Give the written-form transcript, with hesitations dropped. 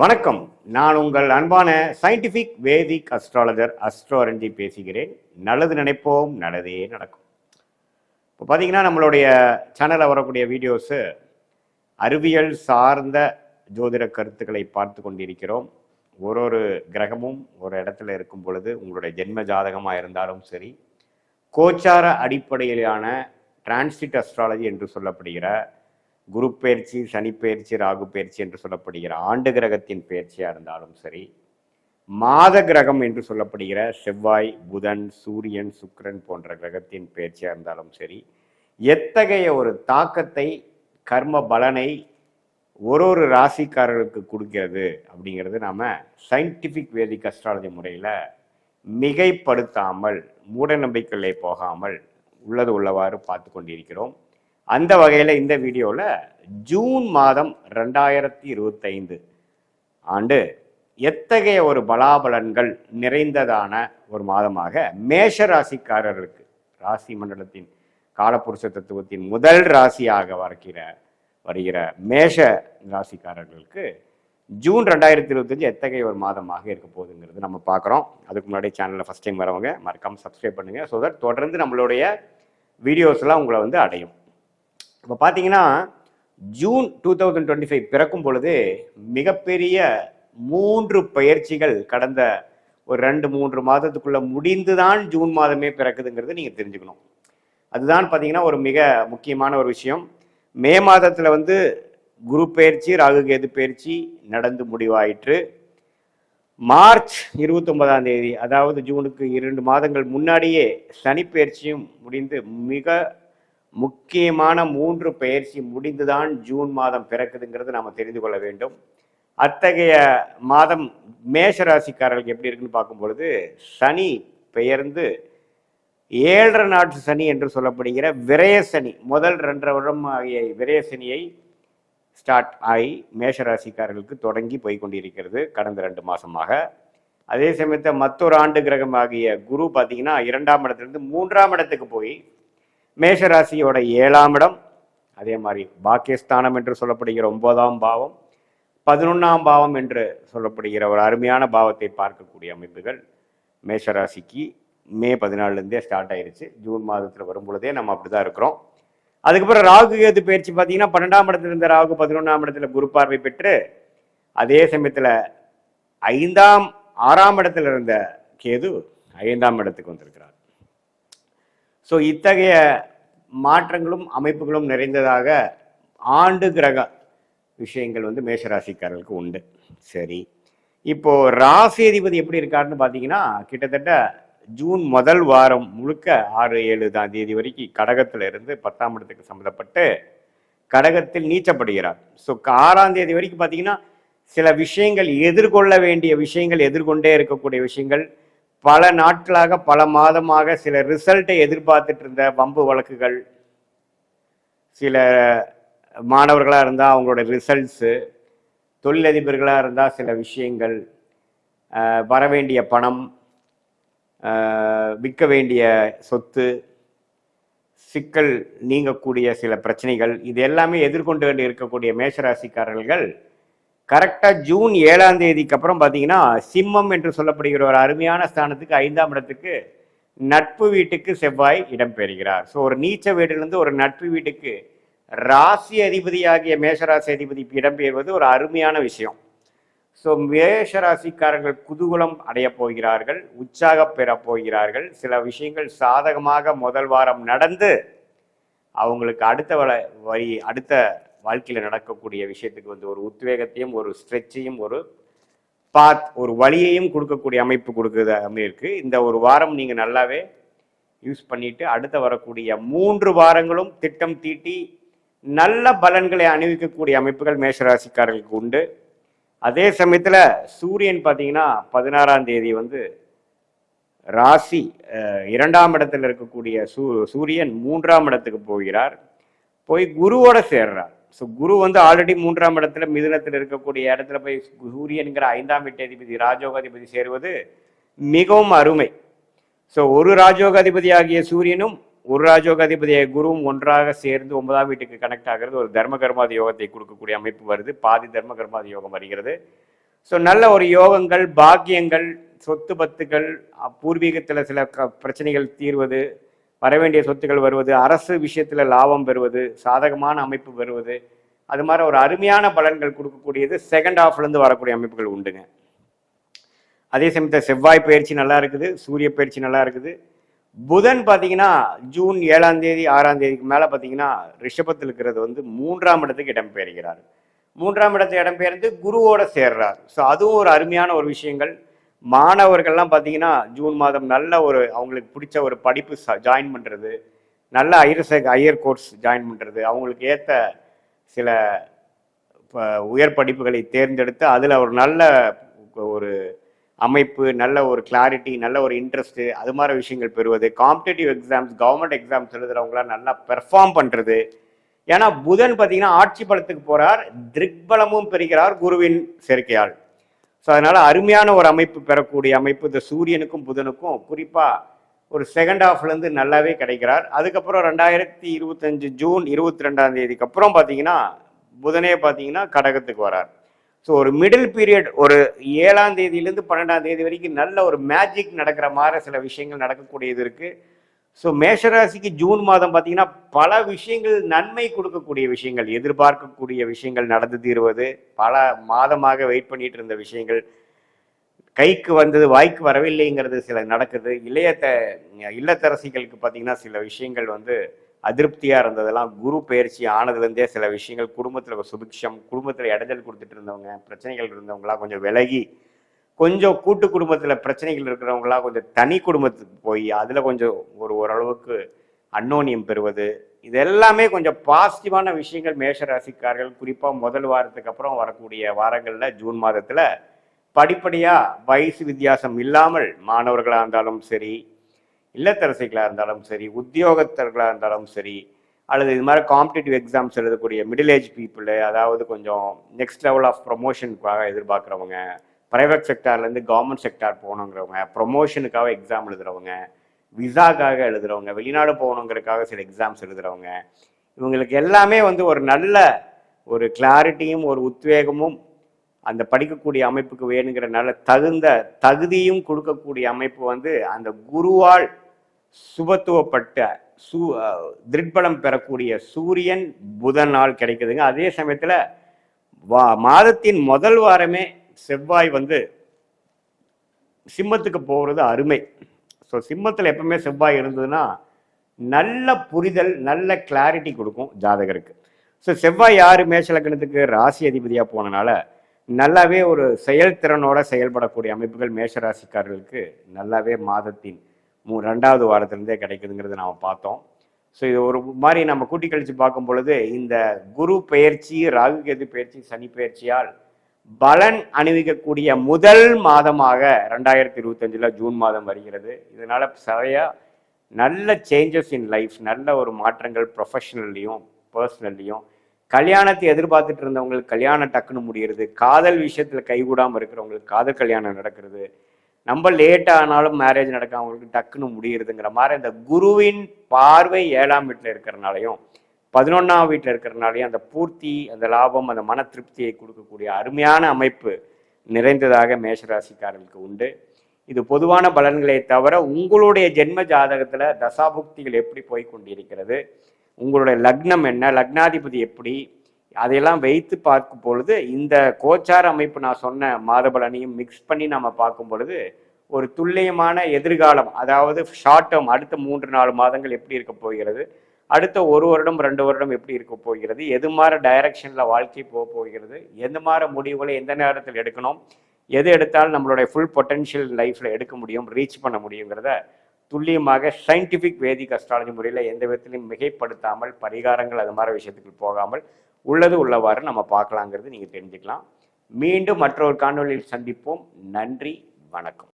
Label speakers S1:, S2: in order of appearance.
S1: வணக்கம். நான் உங்கள் அன்பான சயின்டிஃபிக் வேதிக் அஸ்ட்ராலஜர் அஸ்ட்ரோரஞ்சி பேசுகிறேன். நல்லது நினைப்போம், நல்லதே நடக்கும். இப்போ பார்த்தீங்கன்னா நம்மளுடைய சேனலில் வரக்கூடிய வீடியோஸு அறிவியல் சார்ந்த ஜோதிட கருத்துக்களை பார்த்து கொண்டிருக்கிறோம். ஒரு கிரகமும் ஒரு இடத்துல இருக்கும் பொழுது உங்களுடைய ஜென்ம ஜாதகமாக இருந்தாலும் சரி, கோச்சார அடிப்படையிலான டிரான்சிட் அஸ்ட்ராலஜி என்று சொல்லப்படுகிற குரு பயிற்சி, சனி பயிற்சி, ராகு பயிற்சி என்று சொல்லப்படுகிற ஆண்டு கிரகத்தின் பயிற்சியாக இருந்தாலும் சரி, மாத கிரகம் என்று சொல்லப்படுகிற செவ்வாய், புதன், சூரியன், சுக்கிரன் போன்ற கிரகத்தின் பயிற்சியாக இருந்தாலும் சரி, எத்தகைய ஒரு தாக்கத்தை கர்ம பலனை ஒரு ராசிக்காரர்களுக்கு கொடுக்கிறது அப்படிங்கிறது நாம் சயின்டிஃபிக் வேதிக் அஸ்ட்ராலஜி முறையில் மிகைப்படுத்தாமல் மூட நம்பிக்கைகளே போகாமல் உள்ளது உள்ளவாறு பார்த்து கொண்டிருக்கிறோம். அந்த வகையில் இந்த வீடியோவில் ஜூன் மாதம் 2025 ஆண்டு எத்தகைய ஒரு பலாபலன்கள் நிறைந்ததான ஒரு மாதமாக மேஷ ராசிக்காரர்களுக்கு, ராசி மண்டலத்தின் காலப்புருஷ தத்துவத்தின் முதல் ராசியாக வருகிற மேஷ ராசிக்காரர்களுக்கு ஜூன் 2025 எத்தகைய ஒரு மாதமாக இருக்க போகுதுங்கிறது நம்ம பார்க்குறோம். அதுக்கு முன்னாடி சேனலில் ஃபஸ்ட் டைம் வரவங்க மறக்காமல் சப்ஸ்கிரைப் பண்ணுங்கள். ஸோ தட் தொடர்ந்து நம்மளுடைய வீடியோஸ்லாம் உங்களை அடையும். இப்போ பார்த்தீங்கன்னா ஜூன் 2025 பிறக்கும் பொழுது மிகப்பெரிய 3 பயிற்சிகள் கடந்த ஒரு 2-3 மாதத்துக்குள்ள முடிந்துதான் ஜூன் மாதமே பிறக்குதுங்கிறது நீங்கள் தெரிஞ்சுக்கணும். அதுதான் பார்த்தீங்கன்னா ஒரு மிக முக்கியமான ஒரு விஷயம். மே மாதத்தில் குரு பயிற்சி, ராகு கேது பயிற்சி நடந்து முடிவாயிற்று. மார்ச் 29ஆம் தேதி, அதாவது ஜூனுக்கு 2 மாதங்கள் முன்னாடியே சனி பயிற்சியும் முடிந்து மிக முக்கியமான 3 பயிற்சி முடிந்துதான் ஜூன் மாதம் பிறக்குதுங்கிறது நாம் தெரிந்து கொள்ள வேண்டும். அத்தகைய மாதம் மேஷ ராசிக்காரர்களுக்கு எப்படி இருக்குன்னு பார்க்கும் பொழுது, சனி பெயர்ந்து 7.5 நாட்டு சனி என்று சொல்லப்படுகிற விரய சனி, முதல் 2.5 வருடம் ஆகிய விரய சனியை ஸ்டார்ட் ஆகி மேஷ ராசிக்காரர்களுக்கு தொடங்கி போய்கொண்டிருக்கிறது கடந்த 2 மாதமாக. அதே சமயத்தில் மற்றொரு ஆண்டு கிரகம் ஆகிய குரு பார்த்தீங்கன்னா 2ஆம் இடத்துலேருந்து 3ஆம் இடத்துக்கு போய் மேஷராசியோட 7ஆம் இடம், அதே மாதிரி பாக்கியஸ்தானம் என்று சொல்லப்படுகிற 9ஆம் பாவம், 11ஆம் பாவம் என்று சொல்லப்படுகிற ஒரு அருமையான பாவத்தை பார்க்கக்கூடிய அமைப்புகள் மேஷராசிக்கு மே 14லேருந்தே ஸ்டார்ட் ஆயிடுச்சு. ஜூன் மாதத்தில் வரும் பொழுதே நம்ம அப்படி தான் இருக்கிறோம். அதுக்கப்புறம் ராகு கேது பயிற்சி பார்த்தீங்கன்னா 12ஆம் இடத்துல இருந்த ராகு 11ஆம் இடத்துல குரு பார்வை பெற்று, அதே சமயத்தில் 6ஆம் இடத்துல இருந்த கேது 5ஆம் இடத்துக்கு வந்திருக்கிறார். ஸோ இத்தகைய மாற்றங்களும் அமைப்புகளும் நிறைந்ததாக ஆண்டு கிரக விஷயங்கள் மேஷராசிக்காரர்களுக்கு உண்டு. சரி, இப்போ ராசி அதிபதி எப்படி இருக்காருன்னு பார்த்தீங்கன்னா, கிட்டத்தட்ட ஜூன் முதல் வாரம் முழுக்க 6-7 தேதி வரைக்கும் கடகத்தில் இருந்து 10ஆம் இடத்துக்கு சம்மந்தப்பட்டு கடகத்தில் நீச்சப்படுகிறார். ஸோ 6ஆம் தேதி வரைக்கும் பார்த்தீங்கன்னா சில விஷயங்கள் எதிர்கொள்ள வேண்டிய விஷயங்கள், எதிர்கொண்டே இருக்கக்கூடிய விஷயங்கள், பல நாட்களாக பல மாதமாக சில ரிசல்ட்டை எதிர்பார்த்துட்டு இருந்த வம்பு வழக்குகள், சில மாணவர்களாக இருந்தால் அவங்களோட ரிசல்ட்ஸு, தொழிலதிபர்களாக இருந்தால் சில விஷயங்கள், வர வேண்டிய பணம், விற்க வேண்டிய சொத்து, சிக்கல் நீங்கக்கூடிய சில பிரச்சனைகள், இது எல்லாமே எதிர்கொண்டு இருக்கக்கூடிய மேஷராசிக்காரர்கள் கரெக்டாக ஜூன் 7ஆம் தேதிக்கு அப்புறம் பார்த்தீங்கன்னா சிம்மம் என்று சொல்லப்படுகிற ஒரு அருமையான ஸ்தானத்துக்கு 5ஆம் இடத்துக்கு நட்பு வீட்டுக்கு செவ்வாய் இடம்பெறுகிறார். ஸோ ஒரு நீச்ச வீட்டிலிருந்து ஒரு நட்பு வீட்டுக்கு ராசி அதிபதியாகிய மேஷராசி அதிபதி இடம்பெறுவது ஒரு அருமையான விஷயம். ஸோ மேஷராசிக்காரர்கள் குதூகலம் அடைய போகிறார்கள், உற்சாக பெற போகிறார்கள். சில விஷயங்கள் சாதகமாக முதல் வாரம் நடந்து அவங்களுக்கு அடுத்த வாழ்க்கையில் நடக்கக்கூடிய விஷயத்துக்கு ஒரு உத்வேகத்தையும் ஒரு ஸ்ட்ரெச்சையும் ஒரு ஒரு வழியையும் கொடுக்கக்கூடிய அமைப்பு இருக்கு. இந்த ஒரு வாரம் நீங்கள் நல்லாவே யூஸ் பண்ணிட்டு அடுத்த வரக்கூடிய 3 வாரங்களும் திட்டம் தீட்டி நல்ல பலன்களை அணிவிக்கக்கூடிய அமைப்புகள் மேஷராசிக்காரர்களுக்கு உண்டு. அதே சமயத்தில் சூரியன் பார்த்தீங்கன்னா 16ஆம் தேதி ராசி 2ஆம் இடத்துல இருக்கக்கூடிய சூரியன் 3ஆம் இடத்துக்கு போகிறார், போய் குருவோட சேர்றார். ஸோ குரு ஆல்ரெடி 3ஆம் இடத்துல மிதுனத்தில் இருக்கக்கூடிய இடத்துல போய் சூரியன்கிற 5ஆம் வீட்டதிபதி ராஜோகாதிபதி சேருவது மிகவும் அருமை. ஸோ ஒரு ராஜோகாதிபதியாகிய சூரியனும் ஒரு ராஜோகாதிபதியாகிய குருவும் ஒன்றாக சேர்ந்து 9ஆம் வீட்டுக்கு கனெக்ட் ஆகிறது ஒரு தர்ம கர்மாதி யோகத்தை கொடுக்கக்கூடிய அமைப்பு வருது. பாதி தர்ம கர்மாதி யோகம் வருகிறது. ஸோ நல்ல ஒரு யோகங்கள், பாக்கியங்கள், சொத்து பத்துகள், பூர்வீகத்தில் சில பிரச்சனைகள் தீர்வது, வரவேண்டிய சொத்துக்கள் வருவது, அரசு விஷயத்தில் லாபம் பெறுவது, சாதகமான அமைப்பு பெறுவது, அது மாதிரி ஒரு அருமையான பலன்கள் கொடுக்கக்கூடியது செகண்ட் ஹாஃப்லேருந்து வரக்கூடிய அமைப்புகள் உண்டுங்க. அதே சமயத்தில் செவ்வாய் பயிற்சி நல்லா இருக்குது, சூரிய பயிற்சி நல்லா இருக்குது. புதன் பார்த்தீங்கன்னா ஜூன் 7ஆம் தேதி 6ஆம் தேதிக்கு மேலே பார்த்தீங்கன்னா ரிஷபத்தில் இருக்கிறது வந்து 3ஆம் இடத்துக்கு இடம்பெயர்கிறார். 3ஆம் இடத்தை இடம்பெயர்ந்து குருவோட சேர்றார். ஸோ அதுவும் ஒரு அருமையான ஒரு விஷயங்கள். மாணவர்கள்லாம் பார்த்தீங்கன்னா ஜூன் மாதம் நல்ல ஒரு அவங்களுக்கு பிடிச்ச ஒரு படிப்பு ஜாயின் பண்ணுறது, நல்ல ஹையர் கோர்ஸ் ஜாயின் பண்ணுறது, அவங்களுக்கு ஏற்ற சில உயர் படிப்புகளை தேர்ந்தெடுத்து அதில் ஒரு நல்ல ஒரு அமைப்பு, நல்ல ஒரு கிளாரிட்டி, நல்ல ஒரு இன்ட்ரெஸ்ட்டு, அது மாதிரி விஷயங்கள் பெறுவது, காம்படேட்டிவ் எக்ஸாம்ஸ், கவர்மெண்ட் எக்ஸாம்ஸ் எழுதுறவங்களாம் நல்லா பெர்ஃபார்ம் பண்ணுறது. ஏன்னா புதன் பார்த்தீங்கன்னா ஆட்சி பலத்துக்கு போகிறார், திக்பலமும் பெறுகிறார் குருவின் சேர்க்கையால். ஸோ அதனால் அருமையான ஒரு அமைப்பு பெறக்கூடிய அமைப்பு இந்த சூரியனுக்கும் புதனுக்கும் குறிப்பாக ஒரு செகண்ட் ஹாஃப்லேருந்து நல்லாவே கிடைக்கிறார். அதுக்கப்புறம் 2025 ஜூன் 22ஆம் தேதிக்கு அப்புறம் பார்த்தீங்கன்னா புதனே பார்த்தீங்கன்னா கடகத்துக்கு வரார். ஸோ ஒரு மிடில் பீரியட் ஒரு 7ஆம் தேதியிலேருந்து 12ஆம் தேதி வரைக்கும் நல்ல ஒரு மேஜிக் நடக்கிற மாதிரி சில விஷயங்கள் நடக்கக்கூடியது இருக்குது. ஸோ மேஷராசிக்கு ஜூன் மாதம் பார்த்தீங்கன்னா பல விஷயங்கள் நன்மை கொடுக்கக்கூடிய விஷயங்கள், எதிர்பார்க்கக்கூடிய விஷயங்கள் நடந்து தீர்வது, பல மாதமாக வெயிட் பண்ணிட்டு இருந்த விஷயங்கள் கைக்கு வந்தது வாய்க்கு வரவில்லைங்கிறது சில நடக்குது. இல்லத்தரசிகளுக்கு பார்த்தீங்கன்னா சில விஷயங்கள் வந்து அதிருப்தியாக இருந்ததெல்லாம் குரு பயிற்சி ஆனதுலேருந்தே சில விஷயங்கள் குடும்பத்தில் ஒரு சுபிக்ஷம், குடும்பத்தில் இடைஞ்சல் கொடுத்துட்டு இருந்தவங்க, பிரச்சனைகள் இருந்தவங்களாம் கொஞ்சம் விலகி, கொஞ்சம் கூட்டு குடும்பத்தில் பிரச்சனைகள் இருக்கிறவங்களாம் கொஞ்சம் தனி குடும்பத்துக்கு போய் அதில் கொஞ்சம் ஓரளவுக்கு அன்னோனியம் பெறுவது, இது எல்லாமே கொஞ்சம் பாசிட்டிவான விஷயங்கள் மேஷராசிக்காரர்கள் குறிப்பாக முதல் வாரத்துக்கு அப்புறம் வரக்கூடிய வாரங்களில் ஜூன் மாதத்தில் படிப்படியாக வயசு வித்தியாசம் இல்லாமல் மாணவர்களாக இருந்தாலும் சரி, இல்லத்தரசிகளாக இருந்தாலும் சரி, உத்தியோகத்தர்களாக இருந்தாலும் சரி, அல்லது இது மாதிரி காம்படிட்டிவ் எக்ஸாம்ஸ் எழுதக்கூடிய மிடில் ஏஜ் பீப்புளு, அதாவது கொஞ்சம் நெக்ஸ்ட் லெவல் ஆஃப் ப்ரொமோஷனுக்காக எதிர்பார்க்குறவங்க, ப்ரைவேட் செக்டார்லேருந்து கவர்மெண்ட் செக்டார் போகணுங்கிறவங்க, ப்ரொமோஷனுக்காக எக்ஸாம் எழுதுகிறவங்க, விசாக்காக எழுதுகிறவங்க, வெளிநாடு போகணுங்கிறதுக்காக சில எக்ஸாம்ஸ் எழுதுகிறவங்க, இவங்களுக்கு எல்லாமே வந்து ஒரு நல்ல ஒரு கிளாரிட்டியும் ஒரு உத்வேகமும் அந்த படிக்கக்கூடிய அமைப்புக்கு வேணுங்கிற நல்ல தகுதியும் கொடுக்கக்கூடிய அமைப்பு வந்து அந்த குருவால் சுபத்துவப்பட்ட திரிபலம் பெறக்கூடிய சூரியன் புதனால் கிடைக்குதுங்க. அதே சமயத்தில் மாதத்தின் முதல் வாரமே செவ்வாய் வந்து சிம்மத்துக்கு போகிறது அருமை. ஸோ சிம்மத்தில் எப்பவுமே செவ்வாய் இருந்ததுன்னா நல்ல புரிதல், நல்ல கிளாரிட்டி கொடுக்கும் ஜாதகருக்கு. ஸோ செவ்வாய் யார் மேஷலக்கணத்துக்கு ராசி அதிபதியாக போனனால நல்லாவே ஒரு செயல்திறனோட செயல்படக்கூடிய அமைப்புகள் மேஷராசிக்காரர்களுக்கு நல்லாவே மாதத்தின் 2வது வாரத்திலிருந்தே கிடைக்குதுங்கிறது நாம் பார்த்தோம். ஸோ இது ஒரு மாதிரி நம்ம கூட்டி கழித்து பார்க்கும் பொழுது இந்த குரு பயிற்சி, ராகு கேது பயிற்சி, சனி பயிற்சியால் பலன் அணிவிக்கக்கூடிய முதல் மாதமாக 2025 ஜூன் மாதம் வருகிறது. இதனால சரியா நல்ல சேஞ்சஸ் இன் லைஃப், நல்ல ஒரு மாற்றங்கள் ப்ரொஃபஷனல்லையும் பர்சனல்லையும், கல்யாணத்தை எதிர்பார்த்துட்டு இருந்தவங்களுக்கு கல்யாணம் டக்குன்னு முடிகிறது, காதல் விஷயத்தில் கைகூடாமல் இருக்கிறவங்களுக்கு காதல் கல்யாணம் நடக்கிறது, நம்ம லேட்டாக ஆனாலும் மேரேஜ் நடக்க அவங்களுக்கு டக்குன்னு முடியுறதுங்கிற மாதிரி இந்த குருவின் பார்வை 7ஆம் வீட்டில் இருக்கிறனாலையும் 11ஆம் வீட்டில் இருக்கிறனாலையும் அந்த பூர்த்தி, அந்த லாபம், அந்த மன திருப்தியை கொடுக்கக்கூடிய அருமையான அமைப்பு நிறைந்ததாக மேஷராசிக்காரர்களுக்கு உண்டு. இது பொதுவான பலன்களை தவிர உங்களுடைய ஜென்ம ஜாதகத்தில் தசாபுக்திகள் எப்படி போய் கொண்டிருக்கிறது, உங்களுடைய லக்னம் என்ன, லக்னாதிபதி எப்படி, அதையெல்லாம் வைத்து பார்க்கும் பொழுது இந்த கோச்சார அமைப்பு நான் சொன்ன மாத பலனையும் மிக்ஸ் பண்ணி நம்ம பார்க்கும் பொழுது ஒரு துல்லியமான எதிர்காலம், அதாவது ஷார்ட் டேர்ம் அடுத்த 3-4 மாதங்கள் எப்படி இருக்க போகிறது, அடுத்த 1 வருடம் 2 வருடம் எப்படி இருக்க போகிறது, எது மாதிரி டைரக்ஷனில் வாழ்க்கை போகிறது, எந்த மாதிரி முடிவுகளை எந்த நேரத்தில் எடுக்கணும், எது எடுத்தாலும் நம்மளுடைய ஃபுல் பொட்டென்ஷியல் லைஃப்பில் எடுக்க முடியும், ரீச் பண்ண முடியுங்கிறத துல்லியமாக சயின்டிஃபிக் வேதிக் அஸ்ட்ராலஜி முறையில் எந்த விதத்திலையும் மிகைப்படுத்தாமல், பரிகாரங்கள் அது மாதிரி விஷயத்துக்கு போகாமல் உள்ளது உள்ளவாறு நம்ம பார்க்கலாங்கிறது நீங்கள் தெரிஞ்சுக்கலாம். மீண்டும் மற்றொரு காணொலியில் சந்திப்போம். நன்றி, வணக்கம்.